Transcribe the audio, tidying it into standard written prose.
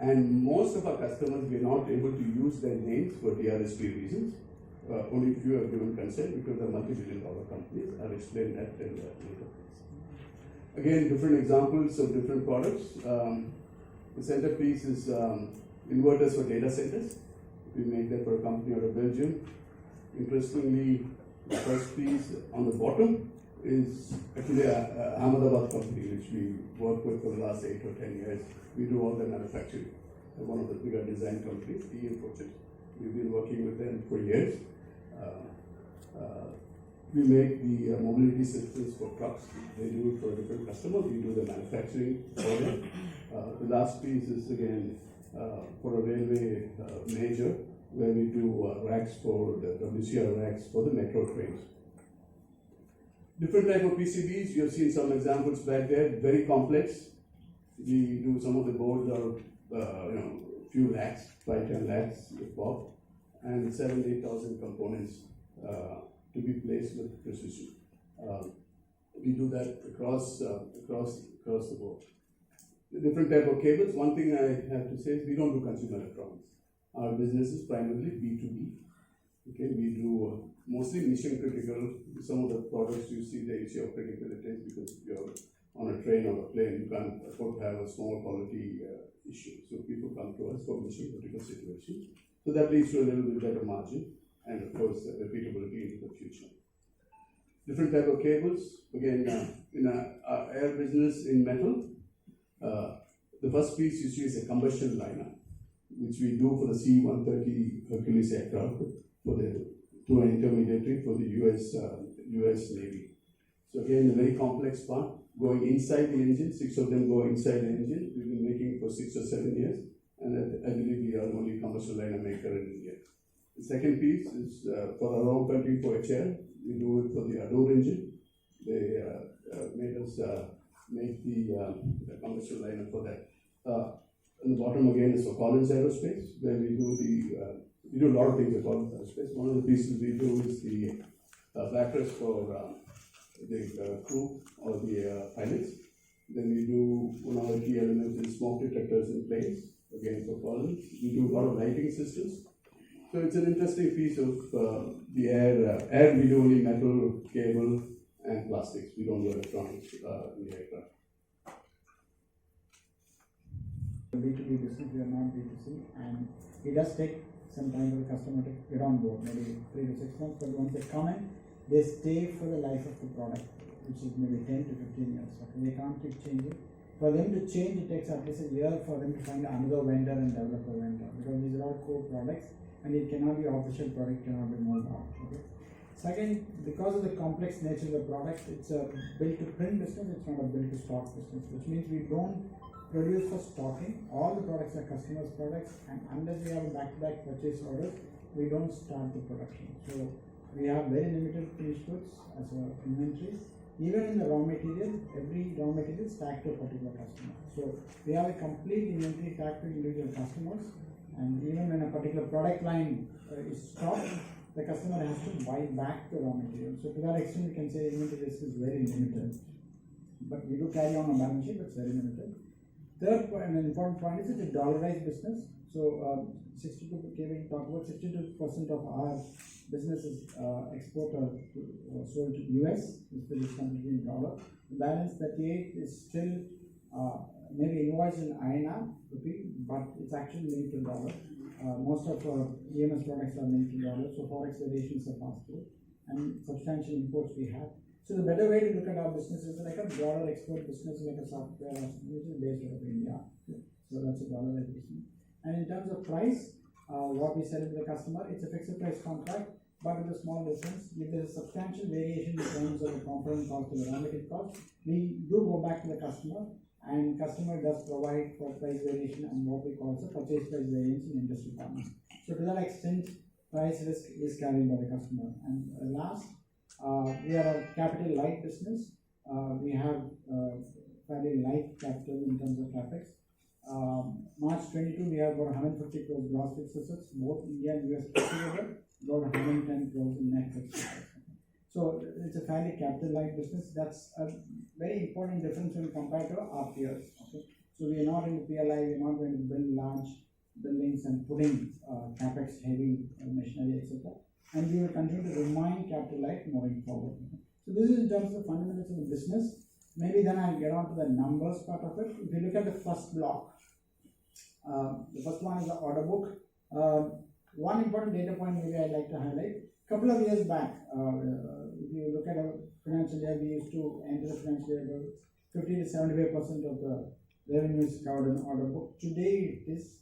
And most of our customers, we are not able to use their names for DRSP reasons. Only few have given consent because they're multi-billion-dollar companies. I'll explain that later. Again, different examples of different products. The centerpiece is inverters for data centers. We make that for a company out of Belgium. Interestingly, the first piece on the bottom is actually a Ahmedabad company which we work with for the last 8 or 10 years. We do all the manufacturing. They're one of the bigger design companies, EM Project. We've been working with them for years. We make the mobility systems for trucks. They do it for a different customer. We do the manufacturing for them. The last piece is again for a railway major, where we do racks for the WCR racks for the metro trains. Different type of PCBs. You have seen some examples back there. Very complex. We do some of the boards are few lakhs, 5-10 lakhs if bought, and 7,000-8,000 components to be placed with precision. We do that across the board. The different type of cables. One thing I have to say is we don't do consumer electronics. Our business is primarily B2B. Okay, we do mostly mission critical. Some of the products you see, the issue of criticality because if you're on a train or a plane, you can't afford to have a small quality issue. So people come to us for mission critical situations. So that leads to a little bit better margin and of course repeatability into the future. Different type of cables. Again, in our air business in metal, the first piece you see is a combustion liner, which we do for the C-130 Hercules aircraft to an intermediary for the US Navy. So again, a very complex part going inside the engine. 6 of them go inside the engine. We've been making it for 6 or 7 years, and I believe we are the only combustion liner maker in India. The second piece is for our own country for HL. We do it for the Adour engine. They made us make the combustion liner for that. On the bottom again is for Collins Aerospace, where we do a lot of things at Collins Aerospace. One of the pieces we do is the backrests for the crew or the pilots. Then we do one of the key elements is smoke detectors in planes, again for Collins. We do a lot of lighting systems. So it's an interesting piece of the air. Air we do only metal, cable, and plastics. We don't do electronics in the aircraft. B2B business, we are not B2C, and it does take some time for the customer to get on board, maybe 3 to 6 months, but once they come in, they stay for the life of the product, which is maybe 10 to 15 years. Okay? They can't keep changing. For them to change, it takes at least a year for them to find another vendor and develop a vendor, because these are all core products, and it cannot be official product, cannot be moved out. Okay? Second, because of the complex nature of the product, it's a build-to-print business, it's not a build-to-stock business, which means we don't produce for stocking. All the products are customers' products, and unless we have a back-to-back purchase order, we don't start the production. So we have very limited finished goods as an inventory. Even in the raw material, every raw material is tagged to a particular customer. So we have a complete inventory tagged to individual customers, and even when a particular product line is stopped, the customer has to buy back the raw material. So to that extent, we can say inventory risk is very limited. But we do carry on a balance sheet, but it's very limited. Third point, an important point is it's a dollarized business. So 62% of our business is export or sold to US, which is completely in dollar. The balance 38 is still maybe invoiced in INR rupee, but it's actually linked to dollar. Most of our EMS products are linked to dollar, so forex variations are passed through, and substantial imports we have. So the better way to look at our business is like a dollar export business, like a software which is based out of India. So that's a dollarized business. And in terms of price, what we sell to the customer, it's a fixed price contract, but with a small difference. If there is a substantial variation in terms of the component cost or the raw material cost, we do go back to the customer, and customer does provide for price variation and what we call the purchase price variance in industry terms. So to that extent, price risk is carried by the customer. And last, we are a capital light business. We have fairly light capital in terms of capex. March 22, we have about 150 crores gross fixed assets, both India and US put together, about 110 crores in net fixed assets. So it's a fairly capital light business. That's a very important difference when compared to our peers. Okay? So we are not in the PLI, we are not going to build large large buildings and putting capex heavy machinery, etc. And we will continue to remain capital light moving forward. So this is in terms of the fundamentals of the business. Maybe then I'll get on to the numbers part of it. If you look at the first block, the first one is the order book. One important data point maybe I'd like to highlight. Couple of years back, if you look at our financial year, we used to enter the financial year about 50 to 75% of the revenues covered in order book. Today it is